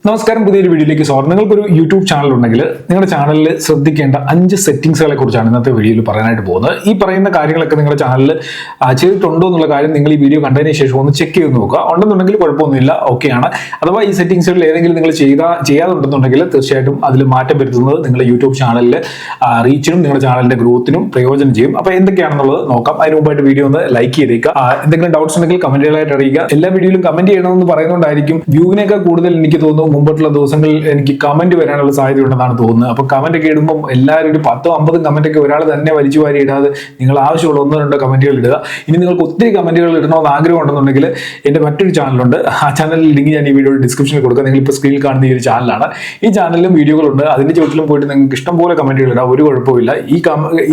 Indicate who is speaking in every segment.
Speaker 1: നമസ്കാരം, പുതിയൊരു വീഡിയോയിലേക്ക് സ്വാഗതം. നിങ്ങൾക്കൊരു യൂട്യൂബ് ചാനൽ ഉണ്ടെങ്കിൽ നിങ്ങളുടെ ചാനലിൽ ശ്രദ്ധിക്കേണ്ട 5 സെറ്റിംഗ്സുകളെ കുറിച്ചാണ് ഇന്നത്തെ വീഡിയോയിൽ പറയാനായിട്ട് പോകുന്നത്. ഈ പറയുന്ന കാര്യങ്ങളൊക്കെ നിങ്ങളുടെ ചാനലിൽ ചെയ്തിട്ടുണ്ടോ എന്നുള്ള കാര്യം നിങ്ങൾ ഈ വീഡിയോ കണ്ടതിന് ശേഷം ഒന്ന് ചെക്ക് ചെയ്ത് നോക്കുക. ഉണ്ടെന്നുണ്ടെങ്കിൽ കുഴപ്പമൊന്നുമില്ല, ഓക്കെയാണ്. അഥവാ ഈ സെറ്റിംഗ്സുകളിൽ ഏതെങ്കിലും നിങ്ങൾ ചെയ്യാതുണ്ടെന്നുണ്ടെങ്കിൽ തീർച്ചയായിട്ടും അതിൽ മാറ്റം വരുത്തുന്നത് നിങ്ങളുടെ യൂട്യൂബ് ചാനലിൽ റീച്ചിനും നിങ്ങളുടെ ചാനലിന്റെ ഗ്രോത്തിനും പ്രയോജനം ചെയ്യും. അപ്പോൾ എന്തൊക്കെയാണെന്നുള്ളത് നോക്കാം. അതിന് മുമ്പായിട്ട് വീഡിയോ ഒന്ന് ലൈക്ക് ചെയ്തേക്കുക. എന്തെങ്കിലും ഡൗട്ട്സ് ഉണ്ടെങ്കിൽ കമന്റുകളായിട്ട് അറിയിക്കുക. എല്ലാ വീഡിയോയിലും കമന്റ് ചെയ്യണമെന്ന് പറയുന്നതുകൊണ്ടായിരിക്കും വ്യൂവിനേക്കാൾ കൂടുതൽ എനിക്ക് തോന്നുന്നു മുമ്പോട്ടുള്ള ദിവസങ്ങളിൽ എനിക്ക് കമന്റ് വരാനുള്ള സാധ്യത ഉണ്ടെന്നാണ് തോന്നുന്നത്. അപ്പൊ കമന്റ് ഒക്കെ ഇടുമ്പോൾ എല്ലാവരും ഒരു 10-50 കമന്റ് ഒക്കെ ഒരാൾ തന്നെ വലിച്ചു വാരി ഇടാതെ നിങ്ങൾ ആവശ്യമുള്ള 1-2 കമന്റുകൾ ഇടുക. ഇനി നിങ്ങൾക്ക് ഒത്തിരി കമന്റുകൾ ഇടണമെന്ന് ആഗ്രഹം ഉണ്ടെന്നുണ്ടെങ്കിൽ എന്റെ മറ്റൊരു ചാനലുണ്ട്. ആ ചാനലിൽ ലിങ്ക് ഞാൻ ഈ വീഡിയോയുടെ ഡിസ്ക്രിപ്ഷനിൽ കൊടുക്കുക. നിങ്ങൾ ഇപ്പോൾ സ്ക്രീനിൽ കാണുന്ന ഈ ഒരു ചാനലാണ്. ഈ ചാനലിലും വീഡിയോകളുണ്ട്. അതിന്റെ ചുവട്ടിലും പോയിട്ട് നിങ്ങൾക്ക് ഇഷ്ടംപോലെ കമന്റുകൾ ഇടാം, ഒരു കുഴപ്പമില്ല.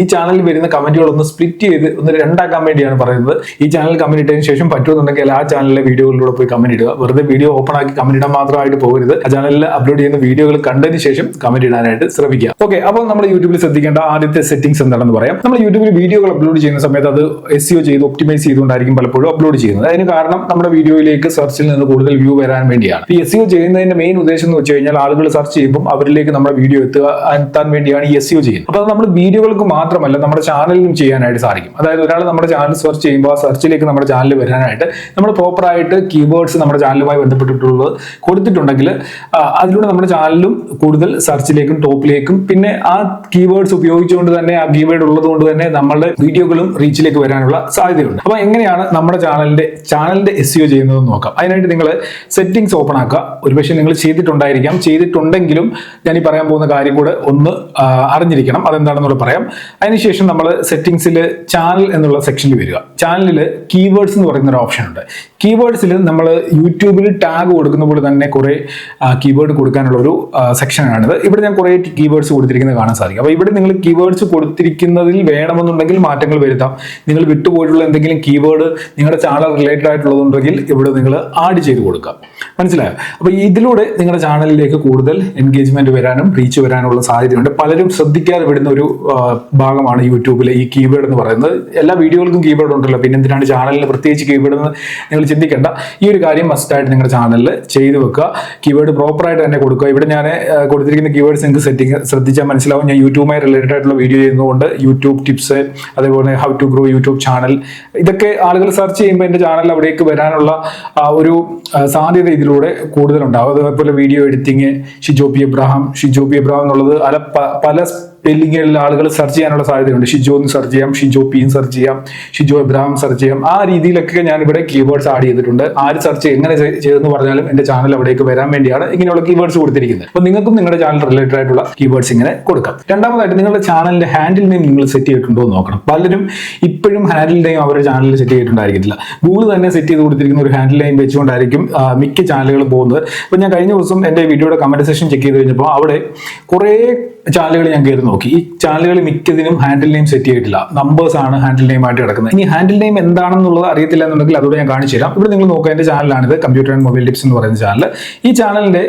Speaker 1: ഈ ചാനലിൽ വരുന്ന കമന്റുകൾ ഒന്ന് സ്പ്ലിറ്റ് ചെയ്ത് ഒന്ന് രണ്ടാക്കാൻ വേണ്ടിയാണ് പറയുന്നത്. ഈ ചാനൽ കമന്റ് ഇട്ടതിന് ശേഷം പറ്റുമെന്നുണ്ടെങ്കിൽ ആ ചാനലിലെ വീഡിയോകളിലൂടെ പോയി കമന്റ് ഇടുക. വെറുതെ വീഡിയോ ഓപ്പൺ ആക്കി കമന്റ് ഇടാൻ മാത്രമായിട്ട് പോകരുത്. ആ ചാനലിൽ അപ്ലോഡ് ചെയ്യുന്ന വീഡിയോകൾ കണ്ടതിന് ശേഷം കമന്റ് ഇടാനായിട്ട് ശ്രമിക്കുക. ഓക്കെ, അപ്പോൾ നമ്മൾ യൂട്യൂബിൽ ശ്രദ്ധിക്കേണ്ട ആദ്യത്തെ സെറ്റിംഗ്സ് എന്താണെന്ന് പറയാം. നമ്മൾ യൂട്യൂബിൽ വീഡിയോകൾ അപ്ലോഡ് ചെയ്യുന്ന സമയത്ത് അത് SEO ചെയ്ത് ഒപ്റ്റിമൈസ് ചെയ്തുകൊണ്ടായിരിക്കും പലപ്പോഴും അപ്ലോഡ് ചെയ്യുന്നത്. അതിന് കാരണം നമ്മുടെ വീഡിയോയിലേക്ക് സെർച്ചിൽ നിന്ന് കൂടുതൽ വ്യൂ വരാൻ വേണ്ടിയാണ്. ഈ SEO ചെയ്യുന്നതിന്റെ മെയിൻ ഉദ്ദേശം എന്ന് വെച്ച് കഴിഞ്ഞാൽ ആളുകൾ സെർച്ച് ചെയ്യുമ്പോൾ അവരിലേക്ക് നമ്മുടെ വീഡിയോ എത്താൻ വേണ്ടിയാണ് ഈ SEO ചെയ്യുന്നത്. അപ്പോൾ നമ്മൾ വീഡിയോകൾക്ക് മാത്രമല്ല നമ്മുടെ ചാനലിലും ചെയ്യാനായിട്ട് സാധിക്കും. അതായത് ഒരാൾ നമ്മുടെ ചാനൽ സെർച്ച് ചെയ്യുമ്പോൾ ആ സെർച്ചിലേക്ക് നമ്മുടെ ചാനൽ വരാനായിട്ട് നമ്മൾ പ്രോപ്പറായിട്ട് കീവേഡ്സ് നമ്മുടെ ചാനലുമായി ബന്ധപ്പെട്ടിട്ടുള്ളത് കൊടുത്തിട്ടുണ്ടെങ്കിൽ അതിലൂടെ നമ്മുടെ ചാനലിലും കൂടുതൽ സെർച്ചിലേക്കും ടോപ്പിലേക്കും പിന്നെ ആ കീവേഡ്സ് ഉപയോഗിച്ചുകൊണ്ട് തന്നെ ആ കീവേഡ് ഉള്ളത് കൊണ്ട് തന്നെ നമ്മളുടെ വീഡിയോകളും റീച്ചിലേക്ക് വരാനുള്ള സാധ്യതയുണ്ട്. അപ്പൊ എങ്ങനെയാണ് നമ്മുടെ ചാനലിന്റെ SEO ചെയ്യുന്നതെന്ന് നോക്കാം. അതിനായിട്ട് നിങ്ങൾ സെറ്റിംഗ്സ് ഓപ്പൺ ആക്കുക. ഒരുപക്ഷെ നിങ്ങൾ ചെയ്തിട്ടുണ്ടെങ്കിലും ഞാൻ ഈ പറയാൻ പോകുന്ന കാര്യം കൂടെ ഒന്ന് അറിഞ്ഞിരിക്കണം. അതെന്താണെന്നൂടെ പറയാം. അതിനുശേഷം നമ്മൾ സെറ്റിംഗ്സിൽ ചാനൽ എന്നുള്ള സെക്ഷനിൽ വരിക. ചാനലിൽ കീവേഡ്സ് എന്ന് പറയുന്ന ഒരു ഓപ്ഷൻ ഉണ്ട്. കീവേഡ്സിൽ നമ്മൾ യൂട്യൂബിൽ ടാഗ് കൊടുക്കുന്ന പോലെ തന്നെ കുറെ കീവേഡ് കൊടുക്കാനുള്ള ഒരു സെക്ഷനാണിത്. ഇവിടെ ഞാൻ കുറെ കീവേഡ്സ് കൊടുത്തിരിക്കുന്നത് കാണാൻ സാധിക്കും. അപ്പോൾ ഇവിടെ നിങ്ങൾ കീവേഡ്സ് കൊടുത്തിരിക്കുന്നതിൽ വേണമെന്നുണ്ടെങ്കിൽ മാറ്റങ്ങൾ വരുത്താം. നിങ്ങൾ വിട്ടുപോയിട്ടുള്ള എന്തെങ്കിലും കീവേഡ് നിങ്ങളുടെ ചാനൽ റിലേറ്റഡ് ആയിട്ടുള്ളതുണ്ടെങ്കിൽ ഇവിടെ നിങ്ങൾ ആഡ് ചെയ്ത് കൊടുക്കാം. മനസ്സിലായോ? അപ്പോൾ ഇതിലൂടെ നിങ്ങളുടെ ചാനലിലേക്ക് കൂടുതൽ എൻഗേജ്മെന്റ് വരാനും റീച്ച് വരാനുള്ള സാധ്യതയുണ്ട്. പലരും ശ്രദ്ധിക്കാതെ വിടുന്ന ഒരു ഭാഗമാണ് യൂട്യൂബിലെ ഈ കീവേഡ് എന്ന് പറയുന്നത്. എല്ലാ വീഡിയോകൾക്കും കീവേഡ് ഉണ്ടല്ലോ, പിന്നെ എന്തിനാണ് ചാനലിൽ പ്രത്യേകിച്ച് കീവേഡ് എന്ന് നിങ്ങൾ ചിന്തിക്കേണ്ട. ഈ ഒരു കാര്യം മസ്റ്റായിട്ട് നിങ്ങളുടെ ചാനലിൽ ചെയ്തു വെക്കുക. കീവേഡ് പ്രോപ്പറായിട്ട് തന്നെ കൊടുക്കുക. ഇവിടെ ഞാൻ കൊടുത്തിരിക്കുന്ന കീവേഡ്സ് നിങ്ങൾക്ക് ശ്രദ്ധിച്ചാൽ മനസ്സിലാവും. ഞാൻ യൂട്യൂബുമായി റിലേറ്റഡ് ആയിട്ടുള്ള വീഡിയോ ചെയ്യുന്നതുകൊണ്ട് യൂട്യൂബ് ടിപ്സ്, അതേപോലെ how to grow YouTube channel, ഇതൊക്കെ ആളുകൾ സെർച്ച് ചെയ്യുമ്പോൾ എൻ്റെ ചാനൽ അവിടേക്ക് വരാനുള്ള ഒരു സാധ്യത ഇതിലൂടെ കൂടുതലുണ്ടാകും. അതേപോലെ video editing, Shijo P Abraham എന്നുള്ളത് പല സ്പെല്ലിങ്ങുകളിൽ ആളുകൾ സെർച്ച് ചെയ്യാനുള്ള സാധ്യതയുണ്ട്. ഷിജോ എന്ന് സെർച്ച് ചെയ്യാം, ഷിജോ പി എന്ന് സെർച്ച് ചെയ്യാം, ഷിജോ എബ്രഹാം സെർച്ച് ചെയ്യാം. ആ രീതിയിലൊക്കെ ഞാൻ ഇവിടെ കീവേഡ്സ് ആഡ് ചെയ്തിട്ടുണ്ട്. ആര് സെർച്ച് എങ്ങനെ ചെയ്തെന്ന് പറഞ്ഞാലും എൻ്റെ ചാനൽ അവിടേക്ക് വരാൻ വേണ്ടിയാണ് ഇങ്ങനെയുള്ള കീവേഡ്സ് കൊടുത്തിരിക്കുന്നത്. അപ്പോൾ നിങ്ങൾക്കും നിങ്ങളുടെ ചാനൽ റിലേറ്റഡ് ആയിട്ടുള്ള കീവേഡ്സ് ഇങ്ങനെ കൊടുക്കാം. രണ്ടാമതായിട്ട് നിങ്ങളുടെ ചാനലിന്റെ ഹാൻഡിൽ നെയിം നിങ്ങൾ സെറ്റ് ചെയ്തിട്ടുണ്ടോ എന്ന് നോക്കണം. പലരും ഇപ്പോഴും ഹാൻഡിൽ നെയിം അവരുടെ ചാനലിൽ സെറ്റ് ചെയ്തിട്ടുണ്ടായിരിക്കില്ല. ഗൂഗിൾ തന്നെ സെറ്റ് ചെയ്ത് കൊടുത്തിരിക്കുന്ന ഒരു ഹാൻഡിൽ നെയിം വെച്ചുകൊണ്ടായിരിക്കും മിക്ക ചാനലുകൾ പോകുന്നത്. അപ്പോൾ ഞാൻ കഴിഞ്ഞ ദിവസം എൻ്റെ വീഡിയോയുടെ കമന്റ് സെക്ഷൻ ചെക്ക് ചെയ്ത് കഴിഞ്ഞപ്പോൾ അവിടെ കുറേ ചാനലുകൾ ഞാൻ കയറി നോക്കി. ഈ ചാനലുകൾ മിക്കതിനും ഹാൻഡിൽ നെയിം സെറ്റ് ചെയ്തിട്ടില്ല. നമ്പേഴ്സ് ആണ് ഹാൻഡിൽ നെയിം ആയിട്ട് കിടക്കുന്നത്. ഇനി ഹാൻഡിൽ നെയിം എന്താണെന്നുള്ളത് അറിയത്തില്ല എന്നുണ്ടെങ്കിൽ അതോടെ ഞാൻ കാണിച്ചു തരാം. ഇവിടെ നിങ്ങൾ നോക്കുക, എൻ്റെ ചാനലാണിത്, കമ്പ്യൂട്ടർ ആൻഡ് മൊബൈൽ ടിപ്സ് എന്ന് പറയുന്ന ചാനൽ. ഈ ചാനലിന്റെ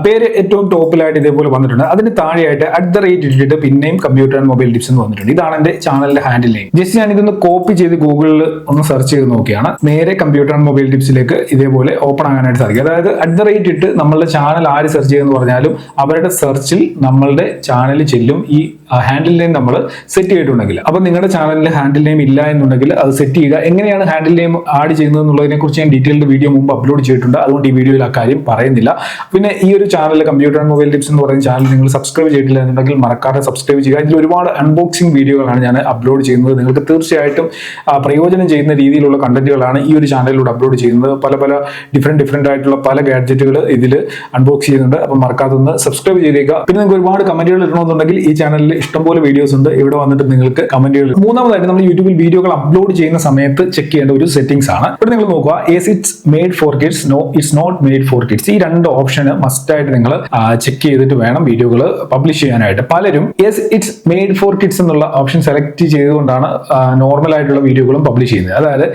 Speaker 1: പേര് ഏറ്റവും ടോപ്പിലായിട്ട് ഇതേപോലെ വന്നിട്ടുണ്ട്. അതിന് താഴെയായിട്ട് @ ഇട്ടിട്ട് പിന്നെയും കമ്പ്യൂട്ടർ ആൻഡ് മൊബൈൽ ടിപ്സ് എന്ന് വന്നിട്ടുണ്ട്. ഇതാണ് എൻ്റെ ചാനലിന്റെ ഹാൻഡിൽ നെയിം. ജസ്റ്റ് ഞാൻ ഇതൊന്ന് കോപ്പി ചെയ്ത് ഗൂഗിളിൽ ഒന്ന് സെർച്ച് ചെയ്ത് നോക്കിയാണ് നേരെ കമ്പ്യൂട്ടർ ആൻഡ് മൊബൈൽ ടിപ്സിലേക്ക് ഇതേപോലെ ഓപ്പൺ ആകാനായിട്ട് സാധിക്കും. അതായത് @ ഇട്ട് നമ്മളുടെ ചാനൽ ആര് സെർച്ച് ചെയ്യുമെന്ന് പറഞ്ഞാലും അവരുടെ സെർച്ചിൽ നമ്മളുടെ ചാനൽ ചെല്ലും ഈ ഹാൻഡിൽ നെയിം നമ്മൾ സെറ്റ് ചെയ്തിട്ടുണ്ടെങ്കിൽ. അപ്പൊ നിങ്ങളുടെ ചാനലിൽ ഹാൻഡിൽ നെയിം ഇല്ല എന്നുണ്ടെങ്കിൽ അത് സെറ്റ് ചെയ്യുക. എങ്ങനെയാണ് ഹാൻഡിൽ നെയിം ആഡ് ചെയ്യുന്നത് എന്നുള്ളതിനെ കുറിച്ച് ഞാൻ ഡീറ്റെയിൽഡ് വീഡിയോ മുമ്പ് അപ്ലോഡ് ചെയ്തിട്ടുണ്ട്. അതുകൊണ്ട് ഈ വീഡിയോയിൽ ആ കാര്യം പറയുന്നില്ല. പിന്നെ ഈ ഒരു channel computer and mobile tips എന്ന് പറയുന്ന ചാനൽ നിങ്ങൾ സബ്സ്ക്രൈബ് ചെയ്തിട്ടില്ല എന്നുണ്ടെങ്കിൽ മറക്കാതെ സബ്സ്ക്രൈബ് ചെയ്യുക. ഇതിൽ ഒരുപാട് അൺബോക്സിംഗ് വീഡിയോകളാണ് ഞാൻ അപ്ലോഡ് ചെയ്യുന്നത്. നിങ്ങൾക്ക് തീർച്ചയായിട്ടും പ്രയോജനം ചെയ്യുന്ന രീതിയിലുള്ള കണ്ടന്റുകളാണ് ഈ ഒരു ചാനലിലൂടെ അപ്ലോഡ് ചെയ്യുന്നത്. പല ഡിഫറെന്റ് ആയിട്ടുള്ള പല ഗാഡ്ജറ്റുകൾ ഇതിൽ അൺബോക്സ് ചെയ്യുന്നുണ്ട്. അപ്പം മറക്കാതെ ഒന്ന് സബ്സ്ക്രൈബ് ചെയ്തേക്കുക. പിന്നെ നിങ്ങൾക്ക് ഒരുപാട് കമന്റുകൾ ഇടണമെന്നുണ്ടെങ്കിൽ ഈ ചാനലിൽ ഇഷ്ടംപോലെ വീഡിയോസ് ഉണ്ട്. ഇവിടെ വന്നിട്ട് നിങ്ങൾക്ക് കമന്റുകൾ. മൂന്നാമതായിട്ട് നമ്മൾ യൂട്യൂബിൽ വീഡിയോകൾ അപ്ലോഡ് ചെയ്യുന്ന സമയത്ത് ചെക്ക് ചെയ്യേണ്ട ഒരു സെറ്റിംഗ്സ് ആണ്. ഇവിടെ നിങ്ങൾ നോക്കുക, it's made for kids, no it's not made for kids. ഈ രണ്ട് ഓപ്ഷൻ മസ്റ്റ് ആയിട്ട് നിങ്ങൾ ചെക്ക് ചെയ്തിട്ട് വേണം വീഡിയോകൾ പബ്ലിഷ് ചെയ്യാനായിട്ട്. പലരും ഇറ്റ്സ് മെയ്ഡ് ഫോർ കിഡ്സ് എന്നുള്ള ഓപ്ഷൻ സെലക്ട് ചെയ്തുകൊണ്ടാണ് നോർമൽ ആയിട്ടുള്ള വീഡിയോകളും പബ്ലിഷ് ചെയ്യുന്നത്. അതായത്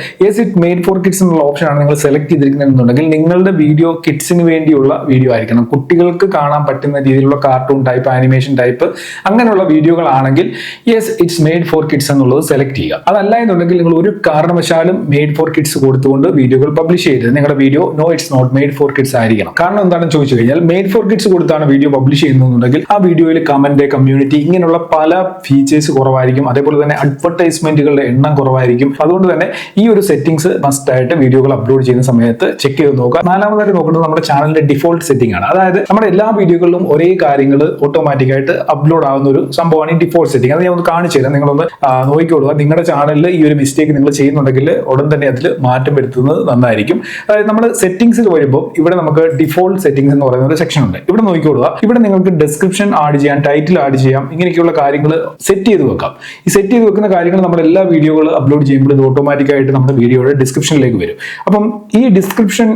Speaker 1: ഇറ്റ് മെയ്ഡ് ഫോർ കിഡ്സ് എന്നുള്ള ഓപ്ഷൻ ആണ് നിങ്ങൾ സെലക്ട് ചെയ്തിരിക്കുന്നുണ്ടെങ്കിൽ നിങ്ങളുടെ വീഡിയോ കിഡ്സിന് വേണ്ടിയുള്ള വീഡിയോ ആയിരിക്കണം. കുട്ടികൾക്ക് കാണാൻ പറ്റുന്ന രീതിയിലുള്ള കാർട്ടൂൺ ടൈപ്പ്, ആനിമേഷൻ ടൈപ്പ്, അങ്ങനെയുള്ള വീഡിയോകളാണെങ്കിൽ yes it's made for kids എന്നുള്ളത് സെലക്ട് ചെയ്യുക. അതല്ല എന്നുണ്ടെങ്കിൽ നിങ്ങൾ ഒരു കാരണവശാലും മെയ്ഡ് ഫോർ കിഡ്സ് കൊടുത്തുകൊണ്ട് വീഡിയോകൾ പബ്ലിഷ് ചെയ്യരുത്. നിങ്ങളുടെ video no it's not made for kids ആയിരിക്കണം. കാരണം എന്താണെന്ന് ചോദിച്ചു കഴിഞ്ഞാൽ മെയ്ഡ് ഫോർ കിഡ്സ് കൊടുത്താണ് വീഡിയോ പബ്ലിഷ് ചെയ്യുന്നതെന്നുണ്ടെങ്കിൽ ആ വീഡിയോയിൽ കമന്റ്, കമ്മ്യൂണിറ്റി ഇങ്ങനെയുള്ള പല ഫീച്ചേഴ്സ് കുറവായിരിക്കും. അതേപോലെ തന്നെ അഡ്വർടൈസ്മെന്റുകളുടെ എണ്ണം കുറവായിരിക്കും. അതുകൊണ്ട് തന്നെ ഈ ഒരു സെറ്റിംഗ്സ് മസ്റ്റ് ആയിട്ട് വീഡിയോകൾ അപ്ലോഡ് ചെയ്യുന്ന സമയത്ത് ചെക്ക് ചെയ്ത് നോക്കുക. നാലാമതായിട്ട് നോക്കുന്നത് നമ്മുടെ ചാനലിന്റെ ഡിഫോൾട്ട് സെറ്റിംഗ് ആണ്. അതായത് നമ്മുടെ എല്ലാ വീഡിയോകളിലും ഒരേ കാര്യങ്ങൾ ഓട്ടോമാറ്റിക് ആയിട്ട് അപ്ലോഡ് ആവുന്ന ഒരു സംഭവമാണ് ഈ ഡിഫോൾട്ട് സെറ്റിംഗ്. അത് ഞാൻ ഒന്ന് കാണിച്ചു തരാം. നിങ്ങളൊന്ന് നോക്കിക്കൊള്ളുക. നിങ്ങളുടെ ചാനലിൽ ഈ ഒരു മിസ്റ്റേക്ക് നിങ്ങൾ ചെയ്യുന്നുണ്ടെങ്കിൽ ഉടൻ തന്നെ അതിൽ മാറ്റം വരുത്തുന്നത് നന്നായിരിക്കും. അതായത് നമ്മൾ സെറ്റിംഗ്സിൽ വരുമ്പോൾ ഇവിടെ നമുക്ക് ഡിഫോൾട്ട് സെറ്റിംഗ്സ് എന്ന് പറയുന്ന ഒരു സെക്ഷൻ ഉണ്ട്. ഇവിടെ നോക്കിക്കൊള്ളുക. ഇവിടെ നിങ്ങൾക്ക് ഡിസ്ക്രിപ്ഷൻ ആഡ് ചെയ്യാം, ടൈറ്റിൽ ആഡ് ചെയ്യാം, ഇങ്ങനെയൊക്കെയുള്ള കാര്യങ്ങൾ സെറ്റ് ചെയ്ത് വെക്കാം. ഈ സെറ്റ് ചെയ്ത് വെക്കുന്ന കാര്യങ്ങൾ നമ്മൾ എല്ലാ വീഡിയോകൾ അപ്ലോഡ് ചെയ്യുമ്പോൾ ഇത് ഓട്ടോമാറ്റിക് ആയിട്ട് നമ്മുടെ വീഡിയോയുടെ ഡിസ്ക്രിപ്ഷനിലേക്ക് വരും. അപ്പം ഈ ഡിസ്ക്രിപ്ഷൻ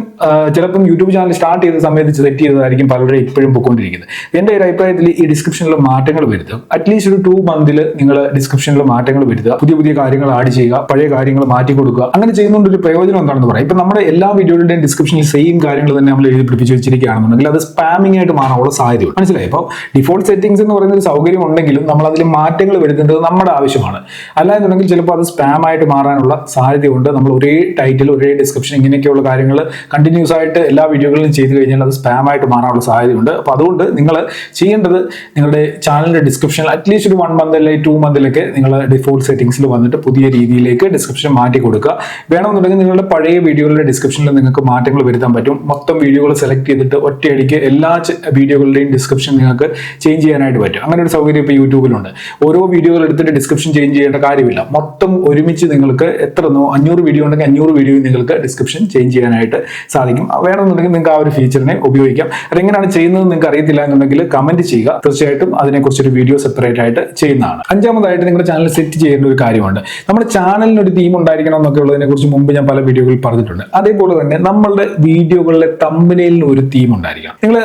Speaker 1: ചിലപ്പം യൂട്യൂബ് ചാനൽ സ്റ്റാർട്ട് ചെയ്ത സമയത്ത് സെറ്റ് ചെയ്തതായിരിക്കും പലരും ഇപ്പോഴും പോയിക്കൊണ്ടിരിക്കുന്നത്. എന്റെ ഒരു അഭിപ്രായത്തിൽ ഈ ഡിസ്ക്രിപ്ഷനിൽ മാറ്റങ്ങൾ വരുത്തുക. അറ്റ്ലീസ്റ്റ് ഒരു 2 മന്തിൽ നിങ്ങൾ ഡിസ്ക്രിപ്ഷനിൽ മാറ്റങ്ങൾ വരുത്തുക, പുതിയ പുതിയ കാര്യങ്ങൾ ആഡ് ചെയ്യുക, പഴയ കാര്യങ്ങൾ മാറ്റി കൊടുക്കുക. അങ്ങനെ ചെയ്യുന്നതുകൊണ്ട് ഒരു പ്രയോജനം എന്താണെന്ന് പറയാം. ഇപ്പൊ നമ്മുടെ എല്ലാ വീഡിയോകളുടെയും ഡിസ്ക്രിപ്ഷനിൽ സെയിം കാര്യങ്ങൾ തന്നെ നമ്മൾ എഴുതി പിടിപ്പിച്ച് വെച്ചിരിക്കുകയാണെന്നുണ്ടെങ്കിൽ അത് സ്പാമിംഗ് ആയിട്ട് മാറാനുള്ള സാധ്യതയുണ്ട്. മനസ്സിലായി? ഇപ്പോൾ ഡിഫോൾട്ട് സെറ്റിംഗ്സ് എന്ന് പറയുന്ന ഒരു സൗകര്യം ഉണ്ടെങ്കിലും നമ്മൾ അതിൽ മാറ്റങ്ങൾ വരുത്തേണ്ടത് നമ്മുടെ ആവശ്യമാണ്. അല്ല എന്നുണ്ടെങ്കിൽ ചിലപ്പോൾ അത് സ്പാം ആയിട്ട് മാറാനുള്ള സാധ്യതയുണ്ട്. നമ്മൾ ഒരേ ടൈറ്റിൽ, ഒരേ ഡിസ്ക്രിപ്ഷൻ ഇങ്ങനെയൊക്കെയുള്ള കാര്യങ്ങൾ കണ്ടിന്യൂസ് ആയിട്ട് എല്ലാ വീഡിയോകളിലും ചെയ്തു കഴിഞ്ഞാൽ അത് സ്പാം ആയിട്ട് മാറാനുള്ള സാധ്യതയുണ്ട്. അപ്പോൾ അതുകൊണ്ട് നിങ്ങൾ ചെയ്യേണ്ടത് നിങ്ങളുടെ ചാനലിന്റെ ഡിസ്ക്രിപ്ഷൻ അറ്റ്ലീസ്റ്റ് ഒരു 1 മന്ത് അല്ലെങ്കിൽ 2 മന്തിലൊക്കെ നിങ്ങൾ ഡിഫോൾട്ട് സെറ്റിംഗ്സിൽ വന്നിട്ട് പുതിയ രീതിയിലേക്ക് ഡിസ്ക്രിപ്ഷൻ മാറ്റി കൊടുക്കുക. വേണമെന്നുണ്ടെങ്കിൽ നിങ്ങളുടെ പഴയ വീഡിയോകളുടെ ഡിസ്ക്രിപ്ഷനിൽ നിങ്ങൾക്ക് മാറ്റങ്ങൾ വരുത്താൻ പറ്റും. മൊത്തം വീഡിയോകൾ സെലക്ട് ചെയ്തിട്ട് ഒറ്റയടിക്ക് എല്ലാ വീഡിയോകളുടെയും ഡിസ്ക്രിപ്ഷൻ നിങ്ങൾക്ക് ചേഞ്ച് ചെയ്യാനായിട്ട് പറ്റും. അങ്ങനെ ഒരു സൗകര്യം ഇപ്പോൾ യൂട്യൂബിലുണ്ട്. ഓരോ വീഡിയോകൾ എടുത്തിട്ട് ഡിസ്ക്രിപ്ഷൻ ചേഞ്ച് ചെയ്യേണ്ട കാര്യമില്ല. മൊത്തം ഒരുമിച്ച് നിങ്ങൾക്ക് 500 വീഡിയോ ഉണ്ടെങ്കിൽ 500 വീഡിയോ നിങ്ങൾക്ക് ഡിസ്ക്രിപ്ഷൻ ചേഞ്ച് ചെയ്യാനായിട്ട് സാധിക്കും. വേണമെന്നുണ്ടെങ്കിൽ നിങ്ങൾക്ക് ആ ഒരു ഫീച്ചറിനെ ഉപയോഗിക്കാം. അതെങ്ങനെയാണ് ചെയ്യുന്നത് നിങ്ങൾക്ക് അറിയത്തില്ല എന്നുണ്ടെങ്കിൽ കമന്റ് ചെയ്യുക. തീർച്ചയായിട്ടും അതിനെക്കുറിച്ചൊരു വീഡിയോ സെപ്പറേറ്റ് ആയിട്ട് ചെയ്യുന്നതാണ്. അഞ്ചാമതായിട്ട് നിങ്ങളുടെ ചാനൽ സെറ്റ് ചെയ്യേണ്ട ഒരു കാര്യമുണ്ട്. നമ്മുടെ ചാനലിന് ഒരു തീം ഉണ്ടായിരിക്കണം എന്നൊക്കെ ഉള്ളതിനെ കുറിച്ച് മുമ്പ് ഞാൻ പല വീഡിയോകളിൽ പറഞ്ഞിട്ടുണ്ട്. അതേപോലെ തന്നെ നമ്മളുടെ വീഡിയോകളിലെ തമ്പനെയിലിന് ഒരു തീം ഉണ്ടായിരിക്കണം. നിങ്ങൾ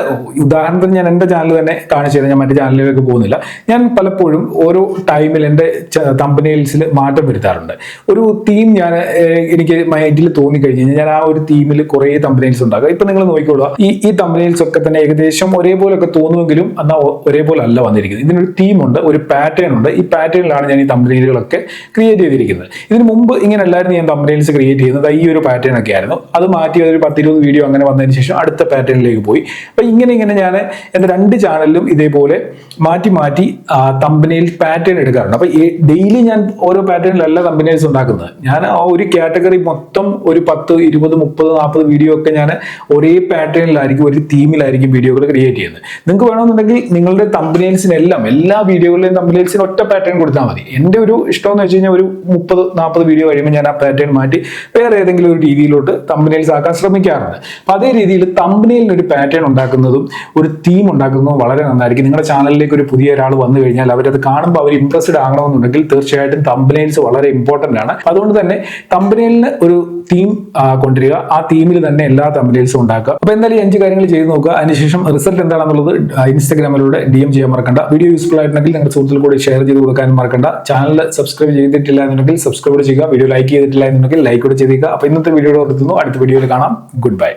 Speaker 1: ഉദാഹരണത്തിന് ഞാൻ എൻ്റെ ചാനൽ തന്നെ കാണിച്ചു തരാം. ഞാൻ മറ്റു ചാനലിലേക്ക് പോകുന്നില്ല. ഞാൻ പലപ്പോഴും ഓരോ ടൈമിൽ എൻ്റെ തമ്പനെയിൽസിൽ മാറ്റം വരുത്താറുണ്ട്. ഒരു തീം എനിക്ക് മൈൻഡിൽ തോന്നിക്കഴിഞ്ഞ് കഴിഞ്ഞാൽ ഞാൻ ആ ഒരു തീമിൽ കുറേ തമ്പനെയിൽസ് ഉണ്ടാക്കുക. ഇപ്പൊ നിങ്ങൾ നോക്കിക്കോളുക. ഈ തമ്പനെയിൽസ് ഒക്കെ തന്നെ ഏകദേശം ഒരേപോലൊക്കെ തോന്നുമെങ്കിലും എന്നാൽ ഒരേപോലെ അല്ല വന്നിരിക്കുന്നത്. ഇതിനൊരു തീമുണ്ട്, ഒരു പാറ്റേൺ ഉണ്ട്. ഈ പാറ്റേണിലാണ് ഞാൻ ഈ തമ്പനെയിലുകളൊക്കെ ക്രിയേറ്റ് ചെയ്തിരിക്കുന്നത്. ഇതിന് മുമ്പ് ഇങ്ങനെ അല്ലായിരുന്നു ഞാൻ തമ്പനെയിൽസ് ക്രിയേറ്റ് ചെയ്യുന്നത്. ഈ ഒരു പാറ്റേൺ ഒക്കെ ആയിരുന്നു. അത് മാറ്റി ഒരു 10-20 വീഡിയോ അങ്ങനെ വന്നതിന് ശേഷം അടുത്ത പാറ്റേണിലേക്ക് പോയി. അപ്പൊ ഇങ്ങനെ ഞാൻ എൻ്റെ 2 ചാനലിലും ഇതേപോലെ മാറ്റി തമ്പനെയിൽ പാറ്റേൺ എടുക്കാറുണ്ട്. അപ്പൊ ഡെയിലി ഞാൻ ഓരോ പാറ്റേണിലല്ല തമ്പനെയിൽസ് ഉണ്ടാക്കുന്നത്. ഞാൻ ആ ഒരു കാറ്റഗറി മൊത്തം ഒരു 10, 20, 30, 40 വീഡിയോ ഒക്കെ ഞാൻ ഒരേ പാറ്റേണിലായിരിക്കും, ഒരു തീമിലായിരിക്കും വീഡിയോകൾ ക്രിയേറ്റ് ചെയ്യുന്നത്. നിങ്ങൾക്ക് വേണമെന്നുണ്ടെങ്കിൽ നിങ്ങളുടെ തമ്പനെയിൽസിനെല്ലാം എല്ലാ വീഡിയോകളിലെയും തമ്പനെയിൽസിന് ഒറ്റ പാറ്റേൺ കൊടുത്താൽ മതി. എൻ്റെ ഒരു ഇഷ്ടം എന്ന് വെച്ച് കഴിഞ്ഞാൽ ഒരു 30-40 വീഡിയോ കഴിയുമ്പോൾ ഞാൻ ആ പാറ്റേൺ മാറ്റി വേറെ ഏതെങ്കിലും ഒരു രീതിയിലോട്ട് തമ്പനെയിൽസ് ആക്കാൻ ശ്രമിക്കാറുണ്ട്. അപ്പൊ അതേ രീതിയിൽ തമ്പനെയിലിന് ഒരു പാറ്റേൺ ഉണ്ടാക്കുന്നതും ഒരു തീം ഉണ്ടാക്കുന്നതും വളരെ നന്നായിരിക്കും. നിങ്ങളുടെ ചാനലിലേക്ക് ഒരു പുതിയ ഒരാൾ വന്നു കഴിഞ്ഞാൽ അവരത് കാണുമ്പോൾ അവർ ഇംപ്രസ്ഡ് ആകണമെന്നുണ്ടെങ്കിൽ തീർച്ചയായിട്ടും തമ്പനെയിൽസ് വളരെ ഇമ്പോർട്ടന്റ് ആണ്. അതുകൊണ്ട് തന്നെ തമ്പനെയിലിന് ഒരു തീം കൊണ്ടുവരിക. ആ തീമിൽ തന്നെ എല്ലാ തമ്പനെയിൽസും ഉണ്ടാക്കുക. അപ്പൊ എന്തായാലും 5 കാര്യങ്ങൾ ചെയ്ത് നോക്കുക. അതിനുശേഷം റിസൾട്ട് എന്താണെന്നുള്ളത് ഇൻസ്റ്റാഗ്രാമിലൂടെ DM ചെയ്യാൻ മറക്കണ്ട. വീഡിയോ യൂസ്ഫുൾ ആയിട്ടുണ്ടെങ്കിൽ നിങ്ങളുടെ സുഹൃത്തുക്കൾ കൂടി ഷെയർ ചെയ്ത് കൊടുക്കാനും മറക്കണ്ട. ചാനൽ സബ്സ്ക്രൈബ് ചെയ്തിട്ടില്ല എന്നുണ്ടെങ്കിൽ സബ്സ്ക്രൈബ് ചെയ്യുക. വീഡിയോ ലൈക്ക് ചെയ്തിട്ടില്ല എന്നുണ്ടെങ്കിൽ ലൈക്ക് കൂടെ ചെയ്തേക്കുക. അപ്പൊ ഇന്നത്തെ വീഡിയോ നിർത്തുന്നു. അടുത്ത വീഡിയോയിൽ കാണാം. Good bye.